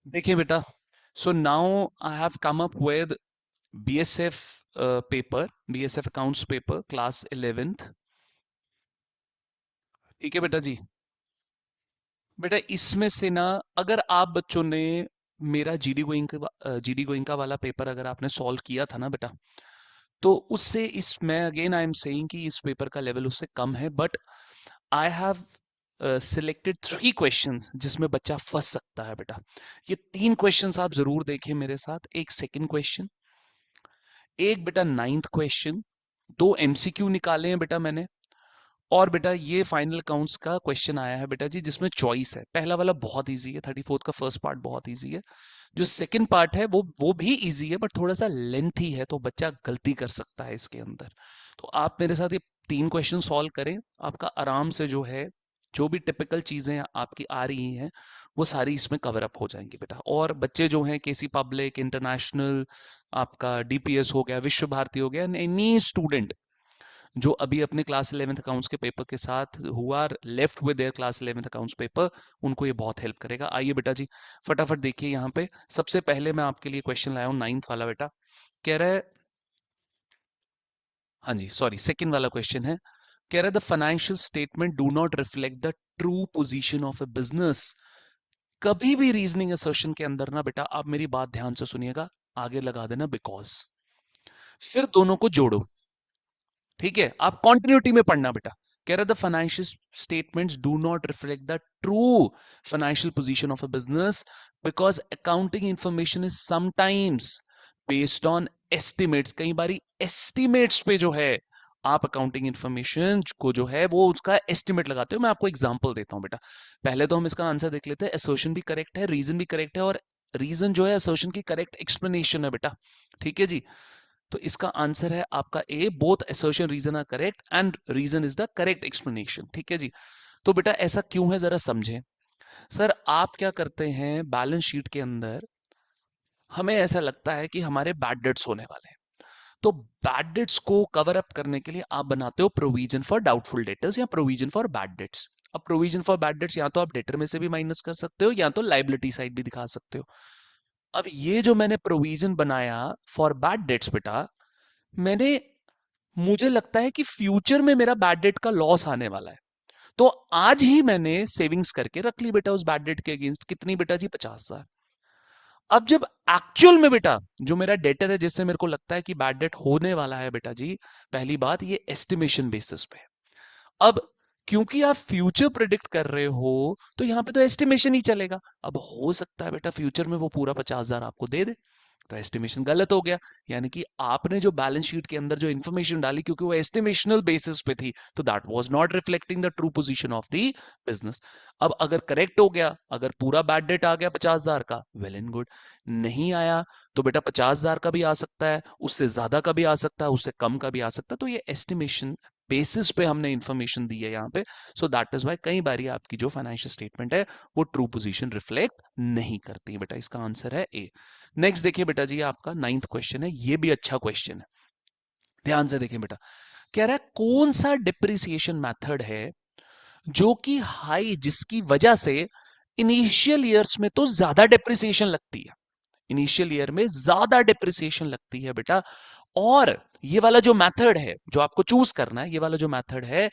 देखिए बेटा, so now I have come up with BSF paper, BSF accounts paper class 11th। ठीक है बेटा जी। बेटा इसमें से ना, अगर आप बच्चों ने मेरा जीडी गोइंका वाला पेपर अगर आपने सॉल्व किया था ना बेटा, तो उससे इस मैं अगेन आई एम सेइंग कि इस पेपर का लेवल उससे कम है, but I have selected 3 questions जिसमें बच्चा फंस सकता है बेटा। ये 3 क्वेश्चंस आप जरूर देखें मेरे साथ। एक सेकंड क्वेश्चन, एक बेटा नाइन्थ क्वेश्चन, 2 एमसीक्यू निकाले हैं बेटा मैंने, और बेटा ये फाइनल काउंट्स का क्वेश्चन आया है बेटा जी जिसमें चॉइस है। पहला वाला बहुत इजी है, 34th का फर्स्ट पार्ट बहुत इजी है। जो सेकंड पार्ट है वो भी इजी है, बट थोड़ा सा लेंथी है, तो बच्चा गलती कर सकता है इसके अंदर। तो आप मेरे साथ ये 3 क्वेश्चन सॉल्व करें, आपका आराम से जो है, जो भी टिपिकल चीजें आपकी आ रही हैं वो सारी इसमें कवर अप हो जाएंगी बेटा। और बच्चे जो हैं केसी पब्लिक, इंटरनेशनल, आपका डीपीएस हो गया, विश्व भारती हो गया, एनी स्टूडेंट जो अभी अपने क्लास 11th अकाउंट्स के पेपर के साथ हुआ left with their class 11th accounts paper, उनको ये बहुत हेल्प करेगा। आइए बेटा जी, फटाफट देखिए यहाँ पे। सबसे पहले मैं आपके लिए क्वेश्चन लाया हूँ 9th वाला बेटा। कह रहा है, हाँ जी सॉरी, सेकंड वाला क्वेश्चन है। कह रहा है the financial statement do not reflect the true position of A business. कभी भी रीजनिंग असर्शन के अंदर ना बेटा, आप मेरी बात ध्यान से सुनिएगा, आगे लगा देना बिकॉज, फिर दोनों को जोड़ो। ठीक है, आप कंटिन्यूटी में पढ़ना बेटा। कह रहा the financial statements do not reflect the true financial position of a business because accounting information is sometimes based on estimates. कई बारी एस्टिमेट्स पे जो है आप अकाउंटिंग इंफॉर्मेशन को जो है वो उसका एस्टिमेट लगाते हो। मैं आपको एग्जांपल देता हूं बेटा। पहले तो हम इसका आंसर देख लेते हैं। असर्शन भी करेक्ट है, रीजन भी करेक्ट है, और रीजन जो है असर्शन की करेक्ट एक्सप्लेनेशन है बेटा। ठीक है जी। तो इसका आंसर है आपका A, both assertion reason are correct and reason is the correct explanation. ठीक है जी। तो बेटा ऐसा क्यों है जरा समझें। सर आप क्या करते हैं, बैलेंस शीट के अंदर हमें ऐसा लगता है कि हमारे बैड डेट्स होने वाले हैं, तो बैड डेट्स को कवर अप करने के लिए आप बनाते हो प्रोविजन फॉर डाउटफुल डेटर्स या प्रोविजन फॉर बैड डेट्स। अब प्रोविजन फॉर बैड डेट्स या तो आप डेटर में से भी माइनस कर सकते हो या तो लाइबिलिटी साइड भी दिखा सकते हो। अब ये जो मैंने प्रोविजन बनाया फॉर बैड डेट्स बेटा, मैंने, मुझे लगता है कि फ्यूचर में मेरा बैड डेट का लॉस आने वाला है, तो आज ही मैंने सेविंग्स करके रख ली बेटा उस बैड डेट के अगेंस्ट। कितनी बेटा जी? 50,000। अब जब एक्चुअल में बेटा जो मेरा डेटर है जिससे मेरे को लगता है कि बैड डेट होने वाला है बेटा जी, पहली बात ये एस्टिमेशन बेसिस पे है। अब क्योंकि आप फ्यूचर प्रिडिक्ट कर रहे हो, तो यहां पे तो एस्टिमेशन ही चलेगा। अब हो सकता है बेटा फ्यूचर में वो पूरा 50,000 आपको दे दे, तो एस्टिमेशन गलत हो गया। यानी कि आपने जो बैलेंस शीट के अंदर जो इंफॉर्मेशन डाली, क्योंकि वो एस्टिमेशनल बेसिस पे थी, तो that was not reflecting the true position of the business. अब अगर करेक्ट हो गया, अगर पूरा बैड डेट आ गया 50,000 का, वेल एंड गुड। नहीं आया तो बेटा 50,000 का भी आ सकता है, उससे ज्यादा का भी आ सकता है, उससे कम का भी आ सकता है। तो ये एस्टिमेशन बेसिस पे हमने इंफॉर्मेशन दी है यहाँ पे। सो दैट इज वाई कई बारी आपकी जो फाइनेंशियल स्टेटमेंट है वो ट्रू पोजीशन रिफ्लेक्ट नहीं करती। बेटा इसका आंसर है ए। नेक्स्ट देखिए बेटा जी, आपका 9th क्वेश्चन है, ये भी अच्छा क्वेश्चन है, ध्यान से देखिए बेटा। कह रहा है कौन सा डिप्रिसिएशन मेथड है जो कि हाई, जिसकी वजह से इनिशियल ईयर्स में तो ज्यादा डिप्रिसिएशन लगती है, इनिशियल ईयर में ज्यादा डिप्रिसिएशन लगती है बेटा। और ये वाला जो मेथड है जो आपको चूज करना है, ये वाला जो मेथड है,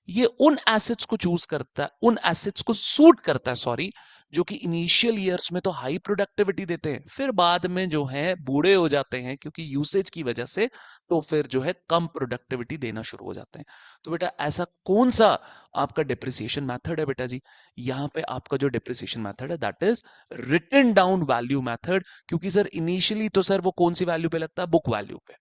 ये उन एसेट्स को चूज करता है, उन एसेट्स को सूट करता है, सॉरी, जो कि इनिशियल ईयर्स में तो हाई प्रोडक्टिविटी देते हैं, फिर बाद में जो है बूढ़े हो जाते हैं क्योंकि यूसेज की वजह से, तो फिर जो है कम प्रोडक्टिविटी देना शुरू हो जाते हैं। तो बेटा ऐसा कौन सा आपका डिप्रिसिएशन मेथड है बेटा जी? यहाँ पे आपका जो डिप्रिसिएशन मेथड है that is written down value method. क्योंकि सर इनिशियली तो सर वो कौन सी वैल्यू पे लगता है? बुक वैल्यू पे।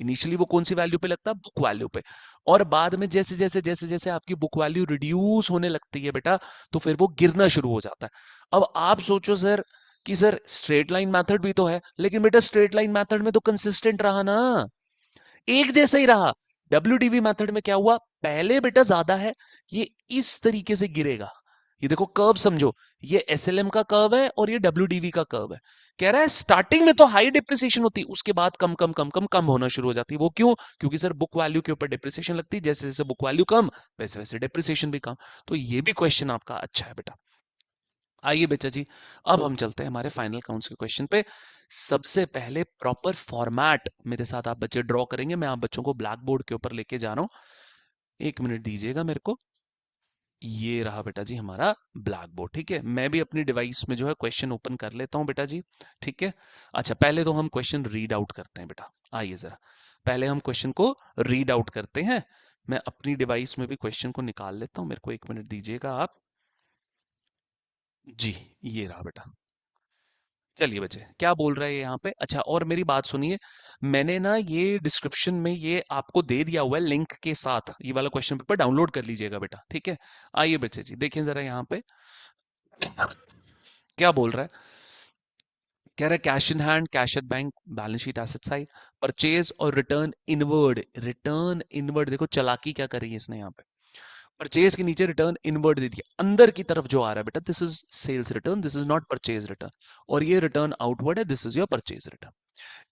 इनिशियली वो कौन सी वैल्यू पे लगता है? बुक वैल्यू पे। और बाद में जैसे जैसे जैसे जैसे आपकी बुक वैल्यू रिड्यूस होने लगती है बेटा, तो फिर वो गिरना शुरू हो जाता है। अब आप सोचो सर कि सर स्ट्रेट लाइन मेथड भी तो है, लेकिन बेटा स्ट्रेट लाइन मेथड में तो कंसिस्टेंट रहा ना, एक जैसा ही रहा। डब्ल्यूडीवी मेथड में क्या हुआ? पहले बेटा ज्यादा है, ये इस तरीके से गिरेगा। ये देखो कर्व समझो, ये एसएलएम का कर्व है और ये डब्ल्यूडीवी का कर्व है। कह रहा है स्टार्टिंग में तो हाई डिप्रिसिएशन होती, उसके बाद कम कम कम कम कम होना शुरू हो जाती। वो क्यों? क्योंकि सर बुक वैल्यू के ऊपर डिप्रिसिएशन लगती, जैसे जैसे बुक वैल्यू कम, वैसे वैसे डिप्रिसिएशन भी कम। तो ये भी क्वेश्चन आपका अच्छा है बेटा। आइए बेचा जी, अब हम चलते हैं हमारे फाइनल काउंट्स के क्वेश्चन पे। सबसे पहले प्रॉपर फॉर्मेट मेरे साथ आप बच्चे ड्रॉ करेंगे, मैं आप बच्चों को ब्लैक बोर्ड के ऊपर लेके जा रहा हूँ। 1 मिनट दीजिएगा मेरे को। ये रहा बेटा जी हमारा ब्लैक बोर्ड, ठीक है। मैं भी अपनी डिवाइस में जो है क्वेश्चन ओपन कर लेता हूँ बेटा जी, ठीक है। अच्छा, पहले तो हम क्वेश्चन रीड आउट करते हैं बेटा। आइए जरा, पहले हम क्वेश्चन को रीड आउट करते हैं। मैं अपनी डिवाइस में भी क्वेश्चन को निकाल लेता हूँ, मेरे को 1 मिनट दीजिएगा आप। जी, ये रहा बेटा। चलिए बच्चे, क्या बोल रहा है ये यहाँ पे। अच्छा, और मेरी बात सुनिए, मैंने ना ये डिस्क्रिप्शन में ये आपको दे दिया हुआ है लिंक के साथ, ये वाला क्वेश्चन पेपर डाउनलोड कर लीजिएगा बेटा, ठीक है। आइए बच्चे जी, देखिए जरा यहाँ पे क्या बोल रहा है। कह रहा है cash in hand, cash at bank, balance sheet asset side, purchase और रिटर्न इनवर्ड। रिटर्न इनवर्ड, देखो चालाकी क्या करी है इसने यहाँ पे। परचेज के नीचे रिटर्न इनवर्ड दे दिया, अंदर की तरफ जो आ रहा है बेटा, this is sales return, this is not purchase return. और ये रिटर्न आउटवर्ड है, this is your purchase return.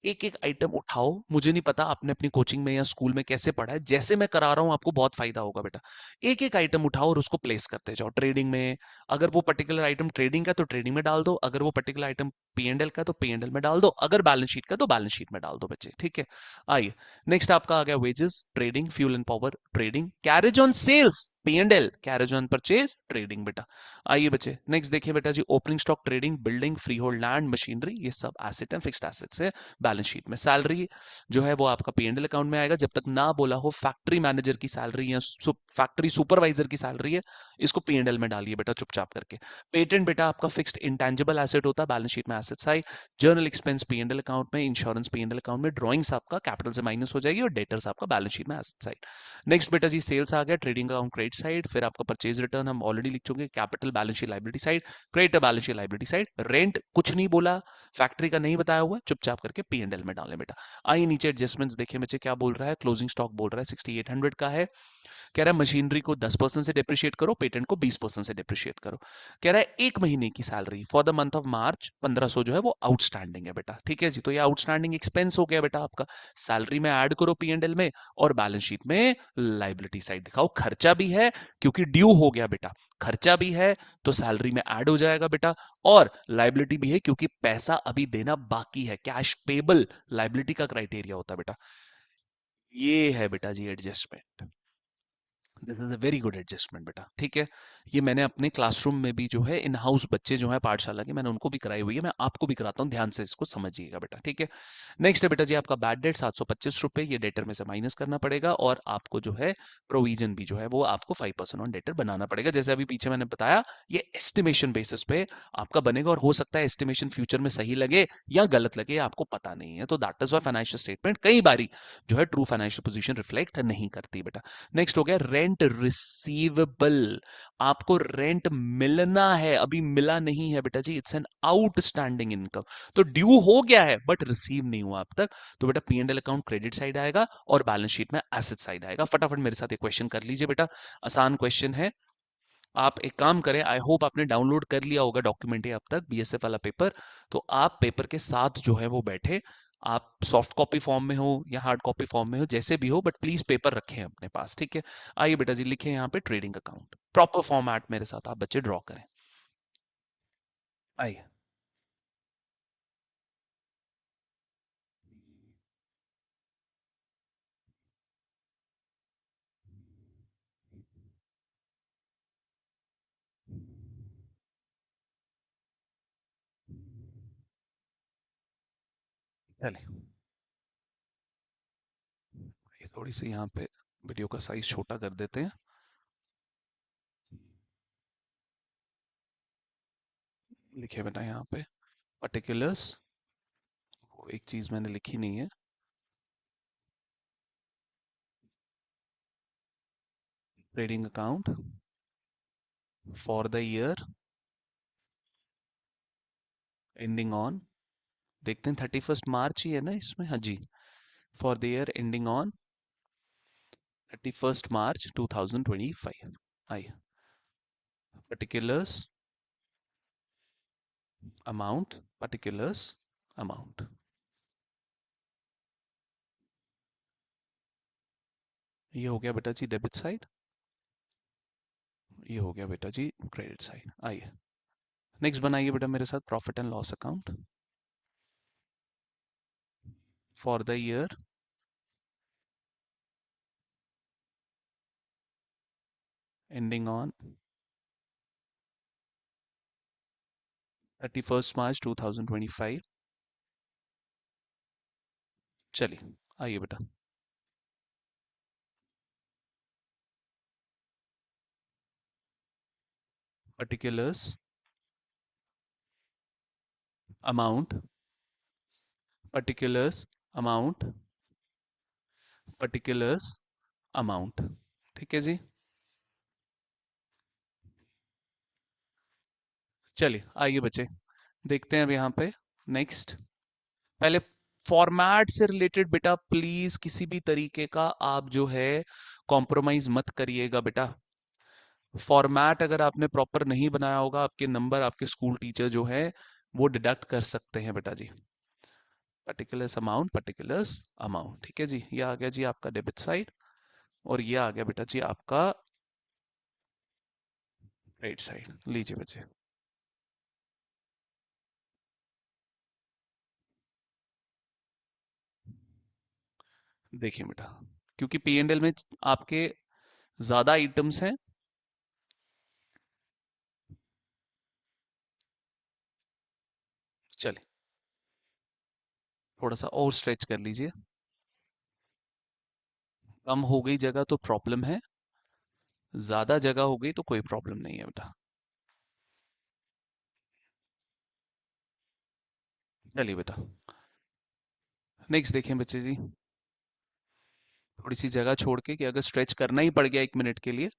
एक एक आइटम उठाओ, मुझे नहीं पता आपने अपनी कोचिंग में या स्कूल में कैसे पढ़ा है, जैसे मैं करा रहा हूं आपको बहुत फायदा होगा बेटा। एक एक आइटम उठाओ और उसको प्लेस करते जाओ ट्रेडिंग में। अगर वो पर्टिकुलर आइटम ट्रेडिंग का तो ट्रेडिंग में डाल दो, अगर वो पर्टिकुलर आइटम P&L का तो P&L में डाल दो, अगर बैलेंस शीट का तो बैलेंस शीट में डाल दो बच्चे, ठीक है। आइए, नेक्स्ट आपका आ गया wages trading, fuel and power trading, carriage on sales P&L, carriage on purchase trading बेटा। आइए बच्चे, नेक्स्ट देखिए बेटा जी, opening stock trading, building, free hold land, machinery, ये सब एसेट एंड फिक्स्ड एसेट्स है बैलेंस शीट में। सैलरी जो है वो आपका P&L अकाउंट में आएगा, जब तक ना बोला हो फैक्ट्री मैनेजर की सैलरी या फैक्ट्री सुपरवाइजर की सैलरी है, इसको P&L में डालिए बेटा चुपचाप करके। पेटेंट बेटा आपका फिक्स्ड इंटेंजिबल एसेट होता है, बैलेंस शीट में assets I. Journal expense P&L account में, इंश्योरेंस P&L अकाउंट में, ड्रॉइंग्स आपका कैपिटल से माइनस हो जाएगी और डेटर्स आपका बैलेंस शीट में एसेट साइड। नेक्स्ट बेटा जी, सेल्स आ गया, ट्रेडिंग अकाउंट क्रेडिट साइड, फिर आपका परचेज रिटर्न हम ऑलरेडी लिख चुके हैं, capital balance sheet liability side, creditor balance sheet liability side, rent कुछ नहीं बोला, फैक्ट्री का नहीं बताया हुआ, चुपचाप करके P&L में डालें बेटा। आइए नीचे एडजस्टमेंट्स देखिए बच्चे, क्या बोल रहा है। क्लोजिंग स्टॉक बोल रहा है 6800 का है। कह रहा है मशीनरी को 10% से डिप्रिशिएट करो, पेटेंट को 20% से डिप्रिशिएट करो। कह रहा है एक महीने की salary for the month of March 1500 जो है वो आउटस्टैंडिंग है बेटा, ठीक है जी। तो ये आउटस्टैंडिंग एक्सपेंस हो गया बेटा आपका, सैलरी में ऐड करो P&L में, और बैलेंस शीट में लाइबिलिटी साइड दिखाओ। खर्चा भी है क्योंकि ड्यू हो गया बेटा, खर्चा भी है तो सैलरी में ऐड हो जाएगा बेटा, और लाइबिलिटी भी है क्योंकि पैसा अभी देना बाकी है, कैश पेबल लाइबिलिटी का क्राइटेरिया होता है बेटा। ये है बेटा जी adjustment, this is a very good adjustment बेटा, ठीक है। ये मैंने अपने क्लासरूम में भी जो है इन हाउस बच्चे जो है पाठशाला के, मैंने उनको भी कराई हुई है, मैं आपको भी कराता हूँ, ध्यान से इसको समझिएगा बेटा, ठीक है। नेक्स्ट है बेटा जी आपका बैड डेट 725 रुपए, ये डेटर में से माइनस करना पड़ेगा, और आपको जो है प्रोविजन भी जो है वो आपको 5% ऑन डेटर बनाना पड़ेगा, जैसे अभी पीछे मैंने बताया। ये एस्टिमेशन बेसिस पे आपका बनेगा, और हो सकता है एस्टिमेशन फ्यूचर में सही लगे या गलत लगे, आपको पता नहीं है। तो that is why financial statement कई बारी जो है ट्रू फाइनेंशियल पोजीशन रिफ्लेक्ट नहीं करती बेटा। नेक्स्ट हो गया रेंट रिसीवेबल, आपको रेंट मिलना है, अभी मिला नहीं है बेटा जी, इट्स एन आउटस्टैंडिंग इनकम। तो ड्यू हो गया है बट रिसीव नहीं हुआ अब तक, तो बेटा P&L अकाउंट क्रेडिट साइड आएगा और बैलेंस शीट में एसेट साइड आएगा। फटाफट मेरे साथ ये क्वेश्चन कर लीजिए बेटा, आसान क्वेश्चन है। आप एक काम करें, आई होप आपने डाउनलोड कर लिया होगा डॉक्यूमेंट ये अब तक, BSF वाला पेपर। तो आप पेपर के साथ जो है वो बैठे, आप सॉफ्ट कॉपी फॉर्म में हो या हार्ड कॉपी फॉर्म में हो, जैसे भी हो, बट प्लीज पेपर रखें अपने पास, ठीक है। आइए बेटा जी, लिखें यहाँ पे ट्रेडिंग अकाउंट, प्रॉपर फॉर्मेट मेरे साथ आप बच्चे ड्रॉ करें। आइए, चलिए, ये थोड़ी सी यहाँ पे वीडियो का साइज छोटा कर देते हैं। लिखे बेटा यहाँ पे पर्टिकुलर्स, वो एक चीज मैंने लिखी नहीं है, trading account for the year ending on, देखते हैं 31 मार्च ही है ना इसमें, हाँ जी, for the year ending on 31 March 2025। आइए, पर्टिकुलर्स अमाउंट, पर्टिकुलर्स अमाउंट, ये हो गया बेटा जी डेबिट साइड, ये हो गया बेटा जी क्रेडिट साइड। आइए, नेक्स्ट बनाइए बेटा मेरे साथ profit and loss account for the year ending on 31 March 2025। चलिए आइए बेटा। Particulars amount, particulars amount, particulars amount. ठीक है जी। चलिए आइए बच्चे, देखते हैं अब यहाँ पे। नेक्स्ट, पहले फॉर्मेट से रिलेटेड बेटा प्लीज किसी भी तरीके का आप जो है कॉम्प्रोमाइज मत करिएगा बेटा। फॉर्मेट अगर आपने प्रॉपर नहीं बनाया होगा, आपके नंबर आपके स्कूल टीचर जो है वो डिडक्ट कर सकते हैं बेटा जी। Particulars amount, particulars amount. ठीक है जी, ये आ गया जी आपका डेबिट साइड, और ये आ गया बेटा जी आपका क्रेडिट साइड। लीजिए बच्चे। देखिए बेटा, क्योंकि पी एंड एल में आपके ज्यादा आइटम्स हैं। चलिए थोड़ा सा और स्ट्रेच कर लीजिए। कम हो गई जगह तो प्रॉब्लम है, ज्यादा जगह हो गई तो कोई प्रॉब्लम नहीं है बेटा। चलिए बेटा, नेक्स्ट देखें बच्चे जी। थोड़ी सी जगह छोड़ के कि अगर स्ट्रेच करना ही पड़ गया 1 मिनट के लिए,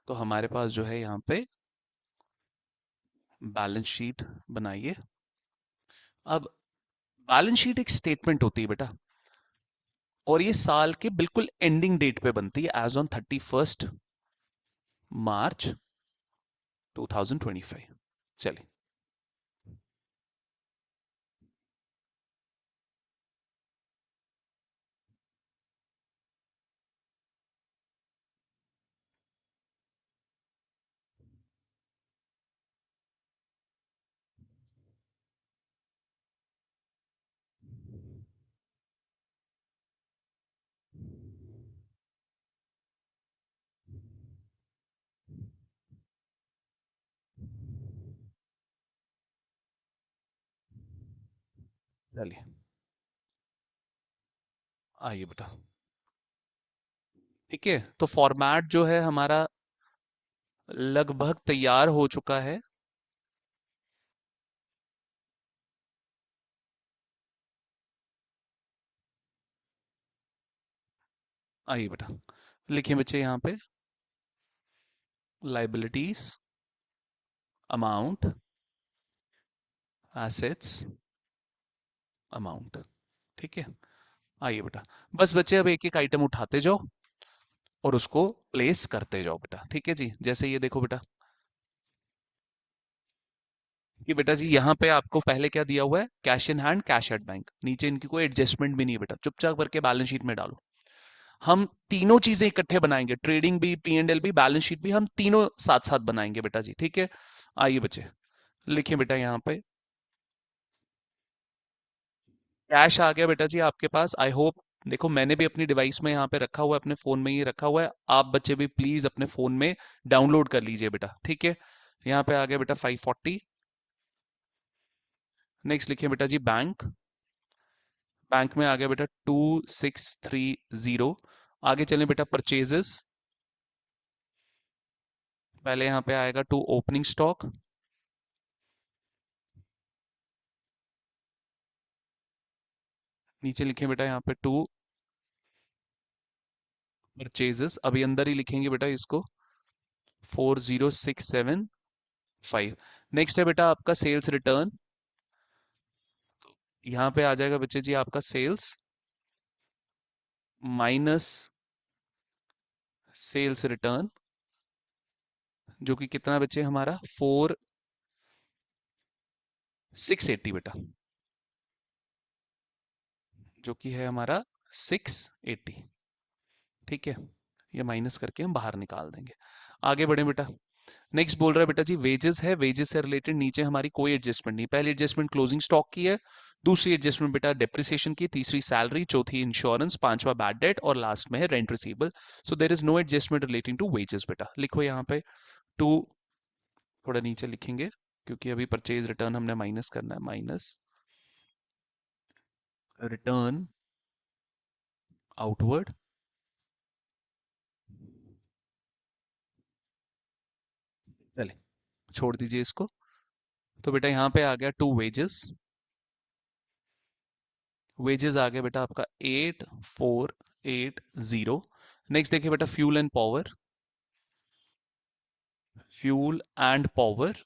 तो हमारे पास जो है यहाँ पे बैलेंस शीट बनाइए। अब बैलेंस शीट एक स्टेटमेंट होती है बेटा, और ये साल के बिल्कुल एंडिंग डेट पे बनती है, एज ऑन 31 मार्च 2025। चलिए। चलिए आइए बेटा। ठीक है, तो फॉर्मेट जो है हमारा लगभग तैयार हो चुका है। आइए बेटा, लिखिए बच्चे यहाँ पे लाइबिलिटीज, अमाउंट, एसेट्स, अमाउंट। ठीक है, आइए बेटा। बस बच्चे अब एक एक आइटम उठाते जाओ और उसको प्लेस करते जाओ बेटा। ठीक है जी, जैसे ये देखो बेटा कि बेटा जी यहाँ पे आपको पहले क्या दिया हुआ है, cash in hand, cash at bank. नीचे इनकी कोई एडजस्टमेंट भी नहीं है बेटा, चुपचाप करके बैलेंस शीट में डालो। हम तीनों चीजें इकट्ठे बनाएंगे, ट्रेडिंग भी, पी एंड एल भी, बैलेंस शीट भी, हम तीनों साथ साथ बनाएंगे बेटा जी। ठीक है, आइए बच्चे, लिखिए बेटा यहाँ पे। कैश आ गया बेटा जी आपके पास, आई होप। देखो मैंने भी अपनी डिवाइस में यहाँ पे रखा हुआ है, अपने फोन में ही रखा हुआ है, आप बच्चे भी प्लीज अपने फोन में डाउनलोड कर लीजिए बेटा। ठीक है, यहाँ पे आ गया बेटा 540। नेक्स्ट लिखिए बेटा जी बैंक। बैंक में आ गया बेटा 2630। आगे चलें बेटा परचेजेस। पहले यहाँ पे आएगा टू ओपनिंग स्टॉक। नीचे लिखें बेटा यहाँ पे टू परचेजेस, अभी अंदर ही लिखेंगे बेटा इसको, 40675। नेक्स्ट है बेटा आपका सेल्स रिटर्न। यहाँ पे आ जाएगा बच्चे जी आपका सेल्स माइनस सेल्स रिटर्न, जो कि कितना बच्चे हमारा 4680 बेटा, जो कि है हमारा 680। ठीक है, ये माइनस करके हम बाहर निकाल देंगे। आगे बढ़े बेटा। नेक्स्ट बोल रहा है बेटा जी वेजेस है, वेजेस से रिलेटेड नीचे हमारी कोई एडजस्टमेंट नहीं, पहली एडजस्टमेंट क्लोजिंग स्टॉक की है, दूसरी एडजस्टमेंट बेटा डेप्रिसिएशन की, तीसरी सैलरी, चौथी इंश्योरेंस, पांचवा बैड डेट और लास्ट में है rent receivable. So there is no adjustment relating to wages बेटा। लिखो यहाँ पे टू, थोड़ा नीचे लिखेंगे क्योंकि अभी परचेज रिटर्न हमने माइनस करना है, माइनस रिटर्न आउटवर्ड, चले छोड़ दीजिए इसको। तो बेटा यहाँ पे आ गया टू वेजेस, वेजेस आ गया बेटा आपका 8480। नेक्स्ट देखिए बेटा fuel and power, fuel and power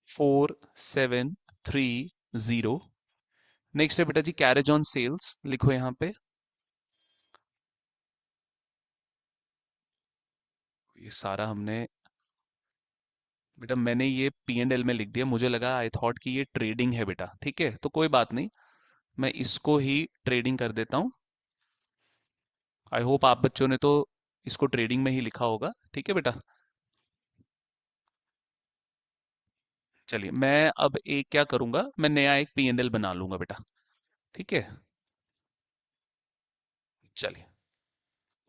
4730। Next है बेटा जी कैरेज ऑन सेल्स, लिखो यहाँ पे, ये सारा हमने बेटा मैंने ये पी एंड एल में लिख दिया, मुझे लगा आई थॉट कि ये ट्रेडिंग है बेटा, ठीक है तो कोई बात नहीं, मैं इसको ही ट्रेडिंग कर देता हूँ। आई होप आप बच्चों ने तो इसको ट्रेडिंग में ही लिखा होगा, ठीक है बेटा। चलिए मैं अब एक क्या करूंगा, मैं नया एक पी एंड एल बना लूंगा बेटा, ठीक है। चलिए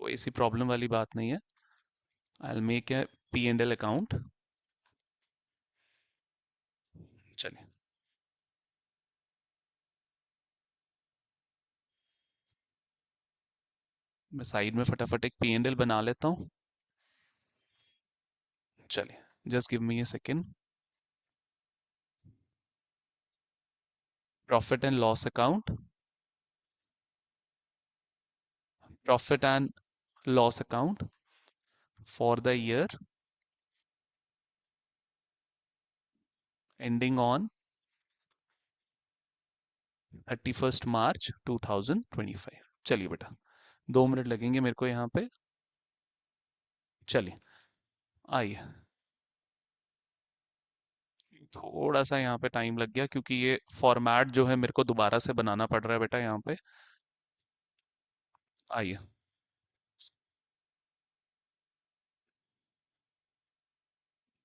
कोई ऐसी प्रॉब्लम वाली बात नहीं है। I will make A P and L account. चलिए मैं साइड में फटाफट एक पी एंड एल बना लेता हूँ। चलिए just give me A second. Profit and loss account, profit and loss account for the year ending on 31 March 2025। चलिए बेटा 2 मिनट लगेंगे मेरे को यहाँ पे। चलिए आइए, थोड़ा सा यहाँ पे टाइम लग गया क्योंकि ये फॉर्मेट जो है मेरे को दोबारा से बनाना पड़ रहा है बेटा यहाँ पे। आइए,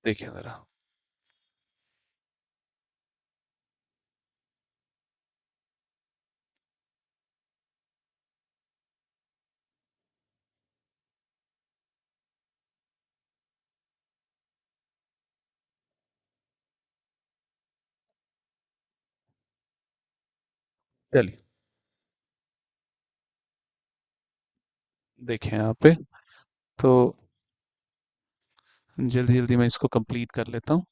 देखिए जरा। चलिए देखिए यहाँ पे, तो जल्दी जल्दी मैं इसको कंप्लीट कर लेता हूँ।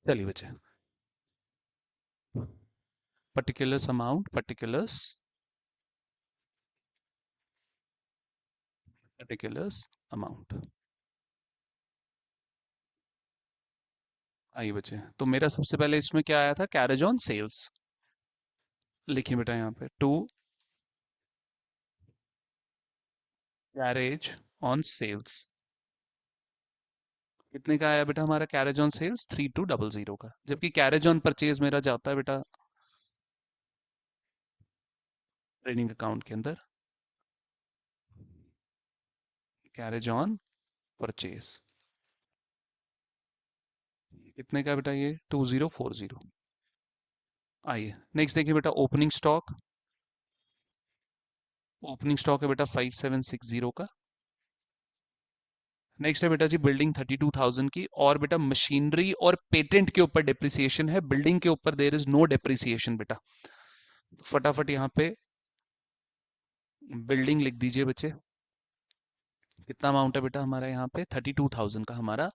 चलिए बच्चे, particulars amount, particulars, particulars amount. आइए बच्चे, तो मेरा सबसे पहले इसमें क्या आया था, कैरेज ऑन सेल्स। लिखिए बेटा यहाँ पे टू कैरेज ऑन सेल्स, कितने का आया बेटा हमारा कैरेज ऑन सेल्स, 3200 का, जबकि कैरेज ऑन परचेज मेरा जाता है बेटा ट्रेडिंग अकाउंट के अंदर, कैरेज ऑन परचेज कितने का बेटा, ये 2040। आइए नेक्स्ट देखिए बेटा ओपनिंग स्टॉक, ओपनिंग स्टॉक है बेटा 5760 का। नेक्स्ट है बेटा जी बिल्डिंग 32,000 की, और बेटा मशीनरी और पेटेंट के ऊपर डिप्रिसिएशन है, बिल्डिंग के ऊपर देयर इज नो डिप्रिसिएशन बेटा। तो फटाफट यहाँ पे बिल्डिंग लिख दीजिए बच्चे, कितना अमाउंट है बेटा हमारा यहाँ पे, 32,000 का हमारा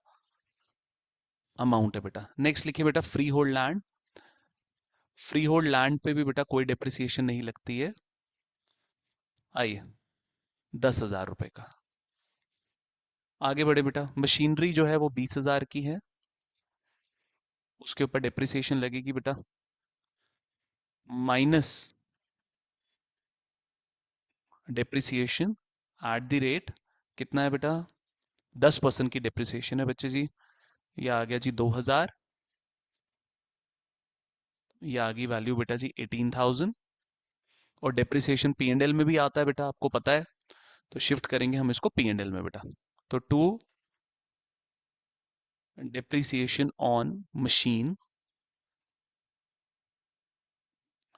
अमाउंट है बेटा। नेक्स्ट लिखिए बेटा free hold land, free hold land पे भी बेटा कोई डिप्रिसिएशन नहीं लगती है। आइए 10,000 रुपए का। आगे बढ़े बेटा, मशीनरी जो है वो 20,000 की है, उसके ऊपर डिप्रिसिएशन लगेगी बेटा minus depreciation at the rate, कितना है बेटा, 10% की डेप्रिसिएशन है बच्चे जी। ये आ गया जी 2000। ये आ गई वैल्यू बेटा जी 18,000। और डेप्रिसिएशन पी एंड एल में भी आता है बेटा, आपको पता है। तो शिफ्ट करेंगे हम इसको पी एंड एल में बेटा। तो टू डेप्रिसिएशन ऑन मशीन,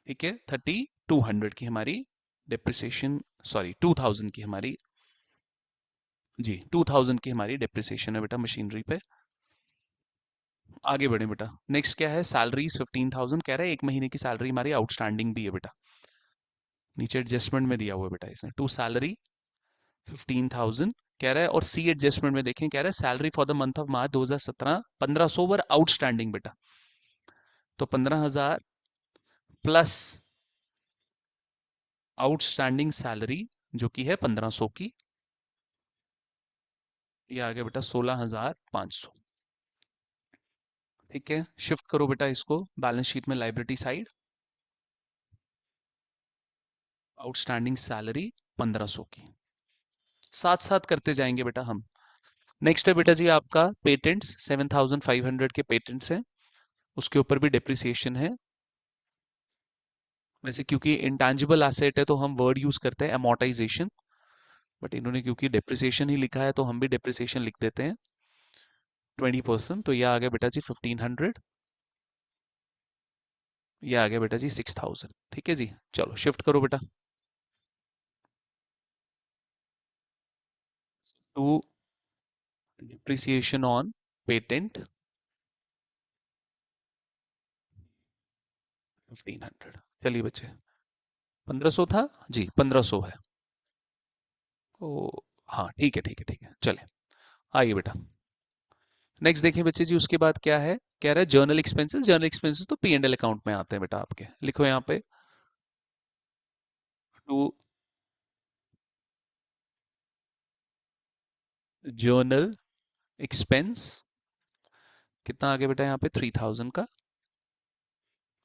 ठीक है, 3200 की हमारी डेप्रिसिएशन, सॉरी 2000 की हमारी, जी 2000 की हमारी डेप्रिसिएशन है बेटा मशीनरी पे। आगे बढ़े बेटा, नेक्स्ट क्या है, सैलरीज 15,000 कह रहा है, एक महीने की सैलरी हमारी आउटस्टैंडिंग भी है बेटा, नीचे एडजस्टमेंट में दिया हुआ है बेटा इसने, टू सैलरी 15,000 कह रहा है। और सी एडजस्टमेंट में देखें, कह रहा है salary for the month of March 2017 1500 were outstanding बेटा। तो 15,000 प्लस आउटस्टैंडिंग सैलरी जो कि है 1500 की, ये आ गया बेटा 16,500। ठीक है, शिफ्ट करो बेटा इसको बैलेंस शीट में लाइबिलिटी साइड, आउटस्टैंडिंग सैलरी 1500 की, साथ साथ करते जाएंगे बेटा हम। नेक्स्ट है बेटा जी आपका पेटेंट्स, 7,500 के पेटेंट्स हैं, उसके ऊपर भी डिप्रिसिएशन है। वैसे क्योंकि इंटैंजिबल एसेट है तो हम वर्ड यूज करते हैं अमोर्टाइजेशन, बट इन्होंने क्योंकि डिप्रिसिएशन ही लिखा है तो हम भी डिप्रिसिएशन लिख देते हैं 20%। तो यह आ गया बेटा जी 1500, यह आ गया बेटा जी 6,000। ठीक है जी, चलो शिफ्ट करो बेटा टू डिप्रिसिएशन ऑन पेटेंट 1500। चलिए बच्चे, 1500 था जी, 1500 है। ओ हाँ ठीक है ठीक है ठीक है, चले आइए बेटा। नेक्स्ट देखिए बच्चे जी, उसके बाद क्या है, कह रहा है जर्नल एक्सपेंसेस। जर्नल एक्सपेंसेस तो पी एंड एल अकाउंट में आते हैं बेटा आपके, लिखो यहाँ पे टू जर्नल एक्सपेंस, कितना आ गया बेटा यहाँ पे 3,000 का।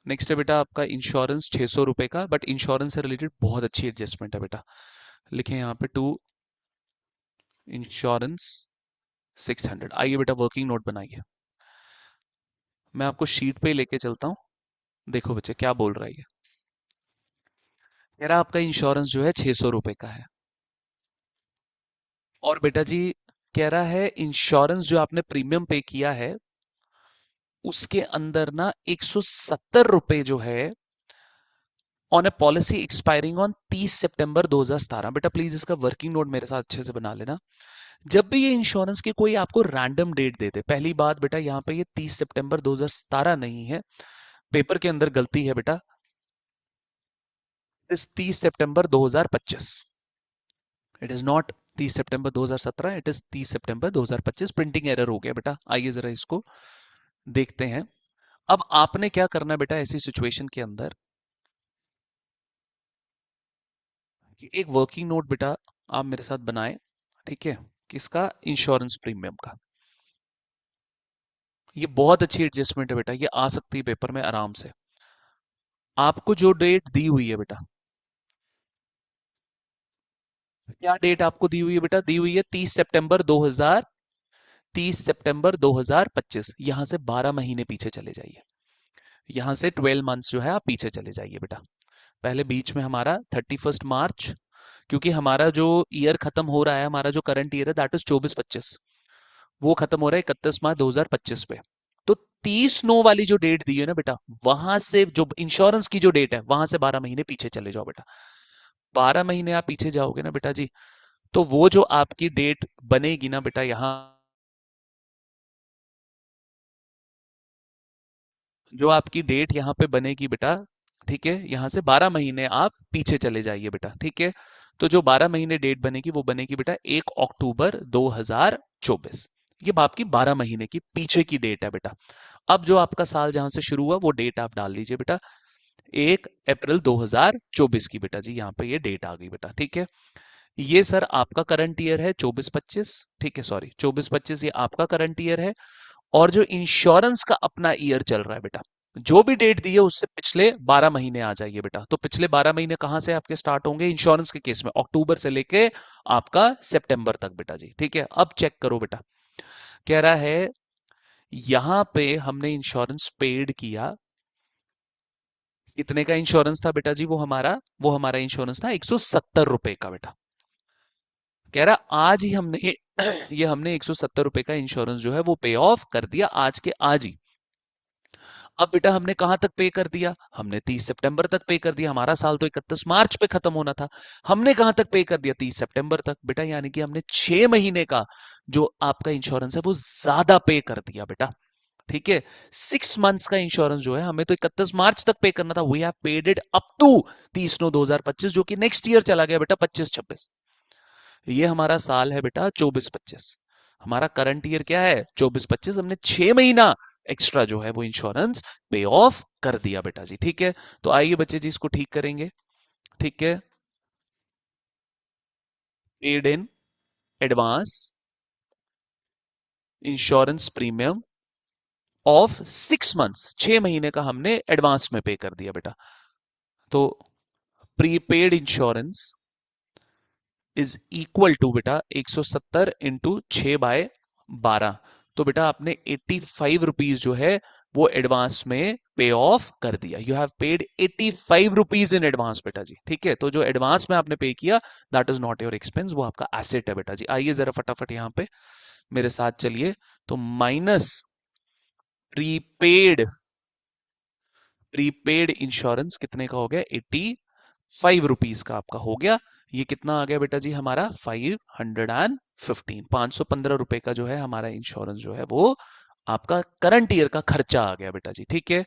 नेक्स्ट है बेटा आपका इंश्योरेंस 600 रुपए का, बट इंश्योरेंस से रिलेटेड बहुत अच्छी एडजस्टमेंट है बेटा, लिखे यहाँ पे टू इंश्योरेंस 600। आइए बेटा वर्किंग नोट बनाइए, मैं आपको शीट पे ही लेके चलता हूँ। देखो बच्चे क्या बोल रहा है ये, कह रहा है आपका इंश्योरेंस जो है 600 रुपए का है। और बेटा जी कह रहा है इंश्योरेंस जो आपने प्रीमियम पे किया है उसके अंदर ना 170 रुपए जो है on A policy expiring on 30 सितंबर 2017। बेटा प्लीज इसका वर्किंग नोट मेरे साथ अच्छे से बना लेना। जब भी ये इंश्योरेंस की कोई आपको रैंडम डेट दे दे, पहली बात बेटा यहाँ पे ये 30 सितंबर 2017 नहीं है, पेपर के अंदर गलती है बेटा, इस 30 सितंबर 2025, it is not 30 September 2017, it is 30 September 2025, printing error हो गया बेटा। आइए जरा इसको देखते हैं। अब आपने क्या करना है बेटा ऐसी सिचुएशन के अंदर, कि एक वर्किंग नोट बेटा आप मेरे साथ बनाए, ठीक है, किसका, इंश्योरेंस प्रीमियम का। ये बहुत अच्छी एडजस्टमेंट है बेटा, ये आ सकती है पेपर में आराम से। आपको जो डेट दी हुई है बेटा, क्या डेट आपको दी हुई है बेटा, दी हुई है 30 सितंबर 2000, 30 सितंबर 2025। यहां से 12 महीने पीछे चले जाइए, यहां से 12 मंथ्स जो है आप पीछे चले जाइए बेटा। पहले बीच में हमारा 31 मार्च, क्योंकि हमारा जो ईयर खत्म हो रहा है, हमारा जो करंट ईयर है दैट इज 24-25, वो खत्म हो रहा है 31 मार्च 2025 पे। तो 30/9 वाली जो डेट दी है ना बेटा, वहां से जो इंश्योरेंस की जो डेट है वहां से 12 महीने पीछे चले जाओ बेटा। 12 महीने आप पीछे जाओगे ना बेटा जी, तो वो जो आपकी डेट बनेगी ना बेटा यहाँ, जो आपकी डेट यहाँ पे बनेगी बेटा, ठीक है, यहाँ से 12 महीने आप पीछे चले जाइए बेटा। ठीक है, तो जो 12 महीने डेट बनेगी वो बनेगी बेटा 1 अक्टूबर 2024। ये आपकी 12 महीने की पीछे की डेट है बेटा। अब जो आपका साल जहां से शुरू हुआ वो डेट आप डाल लीजिए बेटा, 1 अप्रैल 2024 की बेटा जी, यहाँ पे ये डेट आ गई बेटा। ठीक है, ये सर आपका करंट ईयर है 24-25, ठीक है, सॉरी 24-25 ये आपका करंट ईयर है। और जो इंश्योरेंस का अपना ईयर चल रहा है बेटा, जो भी डेट दी है उससे पिछले 12 महीने आ जाइए बेटा। तो पिछले 12 महीने कहां से आपके स्टार्ट होंगे इंश्योरेंस के केस में? अक्टूबर से लेके आपका सितंबर तक बेटा जी। ठीक है, अब चेक करो बेटा। कह रहा है यहां पे हमने इंश्योरेंस पेड किया। कितने का इंश्योरेंस था बेटा जी? वो हमारा इंश्योरेंस था 170 रुपए का बेटा। कह रहा आज ही हमने ये हमने 170 रुपए का इंश्योरेंस जो है वो पे ऑफ कर दिया आज के आज ही। अब बेटा हमने कहां तक पे कर दिया? हमने 30 सितंबर तक पे कर दिया। हमारा साल तो 31 मार्च पे खत्म होना था। हमने कहां तक पे कर दिया? 30 सितंबर तक बेटा। यानी कि हमने 6 महीने का जो आपका इंश्योरेंस है वो ज्यादा पे कर दिया बेटा। ठीक है, 6 मंथ्स का इंश्योरेंस जो है हमें तो 31 मार्च तक पे करना था। We have paid it up to 30/9/2025, जो कि नेक्स्ट ईयर चला गया बेटा 25-26। ये हमारा साल है बेटा 24-25। हमारा करंट ईयर क्या है? 24-25। हमने 6 महीना एक्स्ट्रा जो है वो इंश्योरेंस पे ऑफ कर दिया बेटा जी। ठीक है, तो आइए बच्चे जी इसको ठीक करेंगे। ठीक है, paid in advance insurance premium of 6 months, 6 महीने का हमने एडवांस में पे कर दिया बेटा। तो prepaid insurance is equal to बेटा 170 इंटू 6/12। तो बेटा आपने 85 रुपीज जो है वो एडवांस में पे ऑफ कर दिया। You have paid 85 rupees in advance बेटा जी। ठीक है, तो जो एडवांस में आपने पे किया that is not your expense, वो आपका एसेट है बेटा जी। आइए जरा फटाफट यहाँ पे मेरे साथ चलिए। तो माइनस प्रीपेड प्रीपेड इंश्योरेंस कितने का हो गया? 85 रुपीज का आपका हो गया। ये कितना आ गया बेटा जी? हमारा 515, 515 रुपए का जो है हमारा इंश्योरेंस जो है वो आपका करंट ईयर का खर्चा आ गया बेटा जी। ठीक है,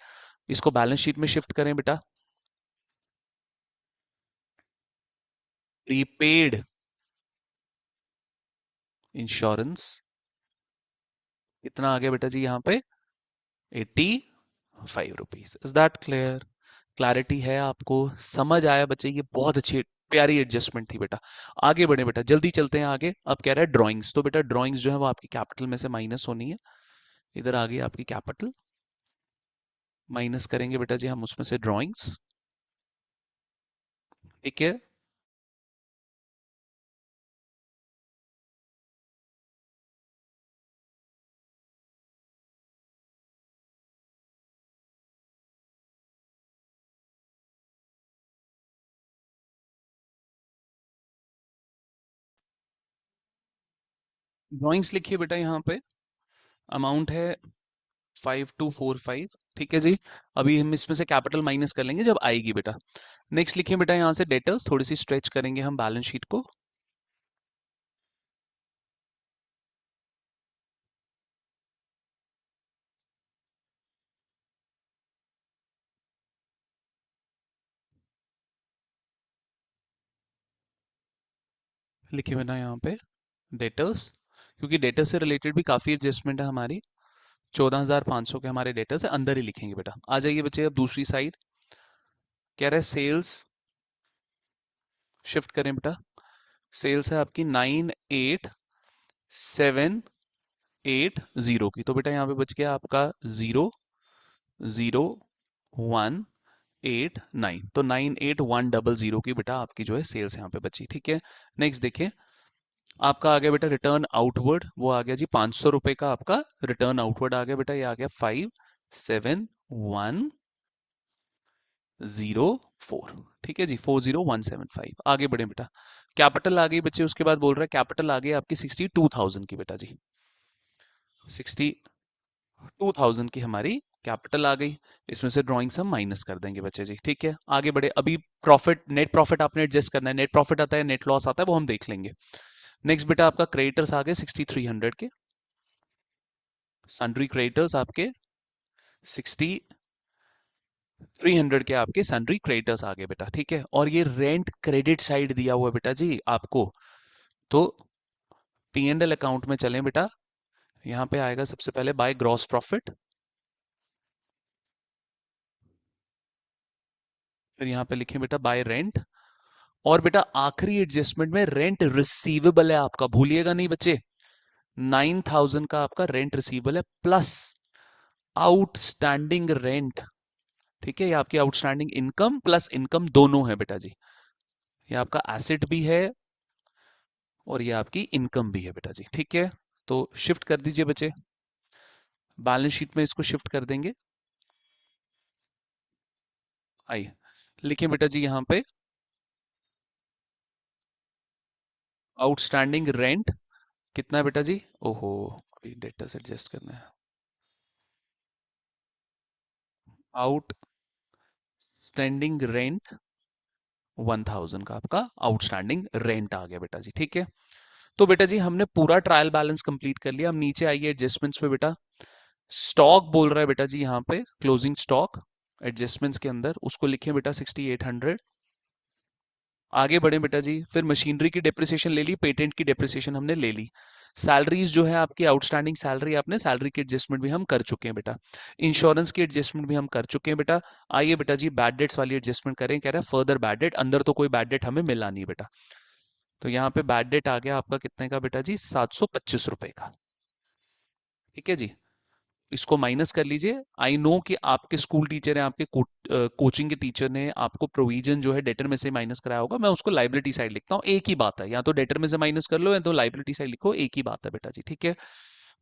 इसको बैलेंस शीट में शिफ्ट करें बेटा। प्रीपेड इंश्योरेंस कितना आ गया बेटा जी यहाँ पे? 85 rupees. Is that clear? Clarity है आपको? समझ आया बच्चे? ये बहुत अच्छी प्यारी एडजस्टमेंट थी बेटा। आगे बढ़े बेटा, जल्दी चलते हैं आगे। अब कह रहा है ड्राइंग्स। तो बेटा ड्राइंग्स जो है वो आपकी कैपिटल में से माइनस होनी है। इधर आ गई आपकी कैपिटल, माइनस करेंगे बेटा जी हम उसमें से ड्राइंग्स। ठीक है, ड्राइंग्स लिखिए बेटा यहाँ पे। अमाउंट है 5245। ठीक है जी, अभी हम इसमें से कैपिटल माइनस कर लेंगे जब आएगी बेटा। नेक्स्ट लिखिए बेटा यहाँ से डेटर्स, थोड़ी सी स्ट्रेच करेंगे हम बैलेंस शीट को। लिखिए बेटा यहाँ पे डेटर्स, क्योंकि डेटर्स से रिलेटेड भी काफी एडजस्टमेंट है हमारी। 14,500 के हमारे डेटर्स है, अंदर ही लिखेंगे बेटा। आ जाइए बच्चे अब दूसरी साइड। कह रहे सेल्स शिफ्ट करें बेटा। सेल्स है आपकी 98,780 की। तो बेटा यहाँ पे बच गया आपका 0,0,1,8,9। तो 98,100 की बेटा आपकी जो है सेल्स यहाँ पे बची। ठीक है, नेक्स्ट देखिए। आपका आ गया बेटा रिटर्न आउटवर्ड, वो आ गया जी 500 रुपए का आपका रिटर्न आउटवर्ड आ गया बेटा। ये आ गया 571,004। ठीक है जी, 40175। आगे बढ़े बेटा। कैपिटल आ गई बच्चे, उसके बाद बोल रहा है कैपिटल आ गई आपकी 62,000 की बेटा जी। 62,000 की हमारी कैपिटल आ गई। इसमें से ड्राइंग्स हम माइनस कर देंगे बच्चे जी। ठीक है, आगे बढ़े। अभी प्रॉफिट, नेट प्रॉफिट आपने एडजस्ट करना है। नेट प्रॉफिट आता है, नेट लॉस आता है, वो हम देख लेंगे। नेक्स्ट बेटा आपका क्रेडिटर्स आ गए 6300 के। सन्ड्री क्रेडिटर्स आपके 6300 के आपके सन्ड्री क्रेडिटर्स आ गए बेटा। ठीक है, और ये रेंट क्रेडिट साइड दिया हुआ है बेटा जी आपको। तो पी एंड एल अकाउंट में चलें बेटा। यहाँ पे आएगा सबसे पहले बाय ग्रॉस प्रॉफिट, फिर यहाँ पे लिखें बेटा बाय रेंट। और बेटा आखिरी एडजस्टमेंट में रेंट रिसीवेबल है आपका, भूलिएगा नहीं बच्चे। 9,000 का आपका रेंट रिसीवेबल है, प्लस आउटस्टैंडिंग रेंट ठीक है, ये आपकी आउटस्टैंडिंग इनकम प्लस इनकम दोनों है बेटा जी। ये आपका एसेट भी है और ये आपकी इनकम भी है बेटा जी। ठीक है, तो शिफ्ट कर दीजिए बच्चे, बैलेंस शीट में इसको शिफ्ट कर देंगे। आइए लिखिए बेटा जी यहाँ पे आउटस्टैंडिंग रेंट कितना है बेटा जी। ओहो, अभी डेटा से एडजस्ट करना है। आउटस्टैंडिंग रेंट 1000 का आपका आउटस्टैंडिंग रेंट आ गया बेटा जी। ठीक है, तो बेटा जी हमने पूरा ट्रायल बैलेंस कंप्लीट कर लिया। अब नीचे आइए एडजस्टमेंट्स पे बेटा। स्टॉक बोल रहा है बेटा जी यहाँ पे क्लोजिंग स्टॉक एडजस्टमेंट्स के अंदर, उसको लिखे बेटा 6800। आगे बढ़े बेटा जी, फिर मशीनरी की डेप्रिसिएशन ले ली, पेटेंट की डेप्रिसिएशन हमने ले ली। सैलरीज जो है आपकी आउटस्टैंडिंग सैलरी, आपने सैलरी की एडजस्टमेंट भी हम कर चुके हैं बेटा। इंश्योरेंस की एडजस्टमेंट भी हम कर चुके हैं बेटा। आइए बेटा जी बैड डेट्स वाली एडजस्टमेंट करें। कह रहा है फर्दर बैड डेट, अंदर तो कोई बैड डेट हमें मिला नहीं बेटा। तो यहाँ पे बैड डेट आ गया आपका कितने का बेटा जी, 725 रुपए का। ठीक है जी, इसको माइनस कर लीजिए। आई नो कि आपके स्कूल टीचर हैं, आपके कोचिंग के टीचर ने आपको प्रोविजन जो है डेटर में से माइनस कराया होगा। मैं उसको लाइबिलिटी साइड लिखता हूँ, एक ही बात है, या तो डेटर में से माइनस कर लो या तो लाइबिलिटी साइड लिखो, एक ही बात है बेटा जी। ठीक है,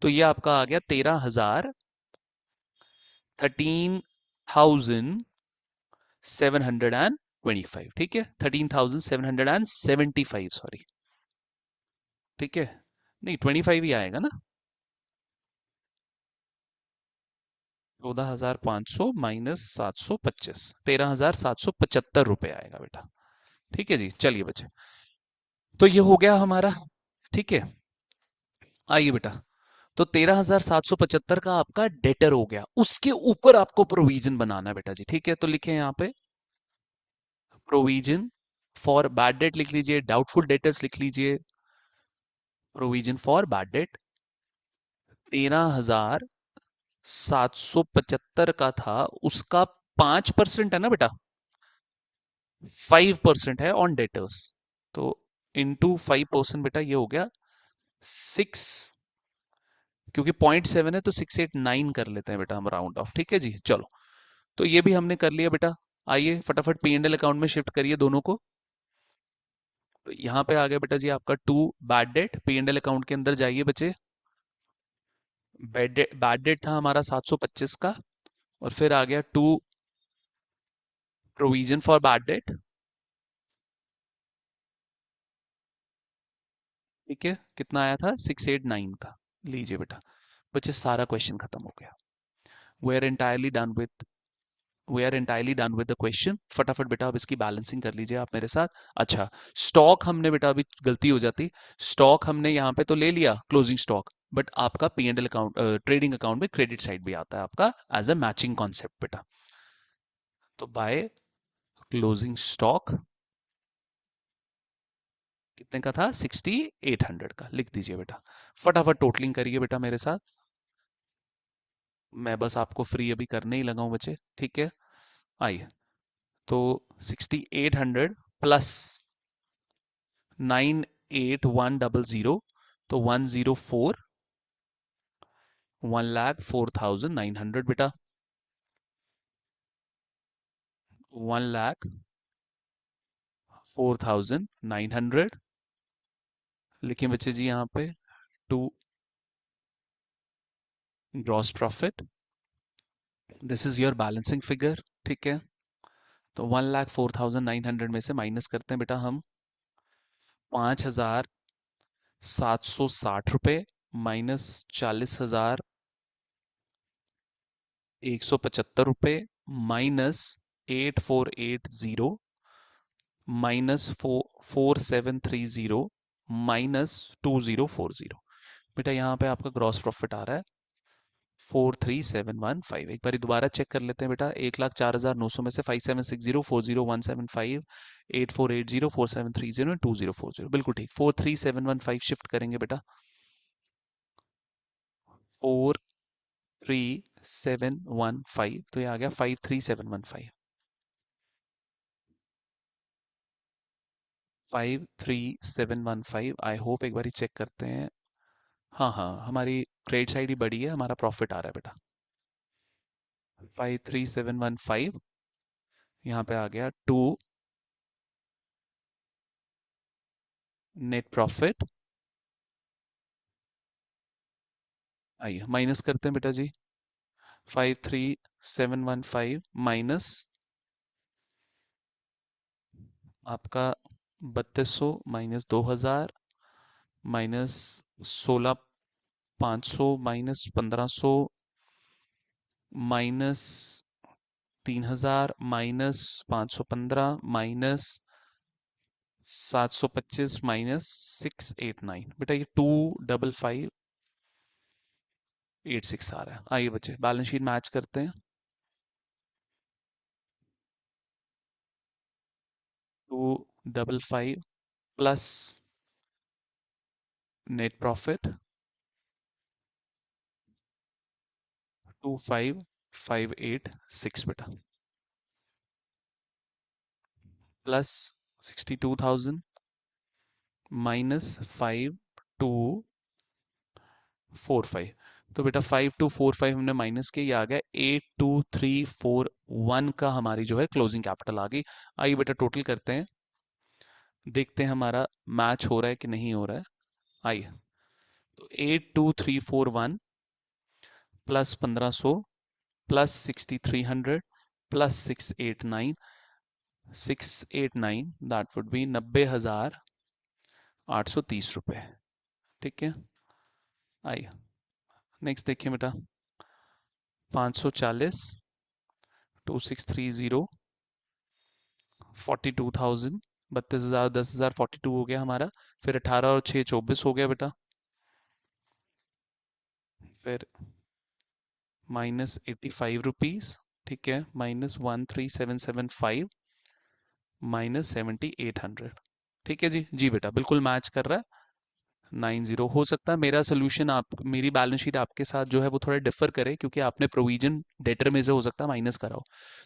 तो ये आपका आ गया 13,725। ठीक है, 13,775, सॉरी। ठीक है, नहीं 25 ही आएगा ना। 14,500 माइनस 725, 13,775 रुपये आएगा बेटा। ठीक है जी, चलिए बच्चे, तो ये हो गया हमारा। ठीक है, आइए बेटा, तो 13,775 का आपका डेटर हो गया। उसके ऊपर आपको प्रोविजन बनाना है बेटा जी। ठीक है, तो लिखे यहाँ पे प्रोविजन फॉर बैड डेट लिख लीजिए, डाउटफुल डेटर्स लिख लीजिए। प्रोविजन फॉर बैड डेट 13,775 का था, उसका 5% है ना बेटा, 5% है ऑन डेटर्स। तो इंटू 5% बेटा ये हो गया 6, क्योंकि 0.7 है तो 689 कर लेते हैं बेटा हम राउंड ऑफ। ठीक है जी, चलो, तो ये भी हमने कर लिया बेटा। आइए फटाफट पी एंड एल अकाउंट में शिफ्ट करिए दोनों को। तो यहाँ पे आ गया बेटा जी आपका to bad debt. P and L account के अंदर जाइए बच्चे। बैड डेट था हमारा 725 का, और फिर आ गया to provision for bad debt. ठीक है, कितना आया था, 689 का। लीजिए बेटा, बच्चे सारा क्वेश्चन खत्म हो गया। We are entirely done with we are entirely done with the question. फटाफट बेटा अब इसकी बैलेंसिंग कर लीजिए आप मेरे साथ। अच्छा, स्टॉक हमने बेटा, अभी गलती हो जाती, स्टॉक हमने यहाँ पे तो ले लिया क्लोजिंग स्टॉक, बट आपका P and L account, trading account में क्रेडिट साइड भी आता है आपका एज अ मैचिंग कॉन्सेप्ट बेटा। तो बाय क्लोजिंग स्टॉक कितने का था, 6800 का, लिख दीजिए बेटा। फटाफट टोटलिंग करिए बेटा मेरे साथ। मैं बस आपको फ्री अभी करने ही लगा हूं बच्चे। ठीक है, आइए, तो 6800 प्लस 98100, तो 104, 1,04,900 बेटा। 1,04,900 लिखिए बच्चे जी यहाँ पे, to gross profit, this is your balancing figure. ठीक है, तो 1,04,900 में से माइनस करते हैं बेटा हम 5,760 रुपये, माइनस 40,175 रुपये, माइनस 8,480, माइनस 4,730, माइनस 2,040। बेटा यहाँ पे आपका ग्रॉस प्रॉफिट आ रहा है 43,715। एक बार दोबारा चेक कर लेते हैं बेटा। 1,04,900 में से 5,760, 40,175, 8,480, 4,730, 2,040, बिल्कुल ठीक, 43,715 शिफ्ट करेंगे बेटा। 43,715, तो ये आ गया 53,715। 53,715, आई होप, एक बार चेक करते हैं। हाँ हाँ, हमारी क्रेडिट साइड ही बड़ी है, हमारा प्रॉफिट आ रहा है बेटा। 53,715 यहाँ पे आ गया 2 नेट प्रॉफिट। आइए माइनस करते हैं बेटा जी। 53715 माइनस आपका 3200 minus 2000 minus 16500 minus 1500 minus 3000 minus 515 minus 725 minus 689। बेटा ये 25586 आ रहा है। आइए बच्चे बैलेंस शीट मैच करते हैं। 255 प्लस नेट प्रॉफिट 25586 बेटा, प्लस 62,000 माइनस 5245। तो बेटा 5245 हमने माइनस किया, ये आ गया 82341 का हमारी जो है क्लोजिंग कैपिटल आ गई। आइए बेटा टोटल करते हैं, देखते हैं हमारा मैच हो रहा है कि नहीं हो रहा है। आइए, तो 82341 plus 1500 plus 6300 plus 689 that would be 90,830 रुपये। ठीक है, आइए नेक्स्ट देखिए बेटा, 540 2630 42,000 32,000 10,000 42 हो गया हमारा। फिर 18 और 6 24 हो गया बेटा। फिर माइनस 85 रुपीज, ठीक है, माइनस 13775 माइनस 7800। ठीक है जी, जी बेटा बिल्कुल मैच कर रहा है। 90 हो सकता है मेरा सोल्यूशन आप मेरी बैलेंस शीट आपके साथ जो है वो थोड़ा डिफर करे, क्योंकि आपने प्रोविजन डेटर में से हो सकता है माइनस करा हो।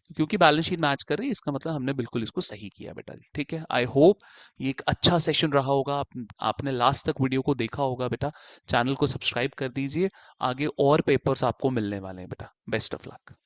तो क्योंकि बैलेंस शीट मैच कर रही है इसका मतलब हमने बिल्कुल इसको सही किया बेटा जी। ठीक है, आई होप ये एक अच्छा सेशन रहा होगा। आपने लास्ट तक वीडियो को देखा होगा बेटा। चैनल को सब्सक्राइब कर दीजिए, आगे और पेपर्स आपको मिलने वाले हैं बेटा। Best of luck.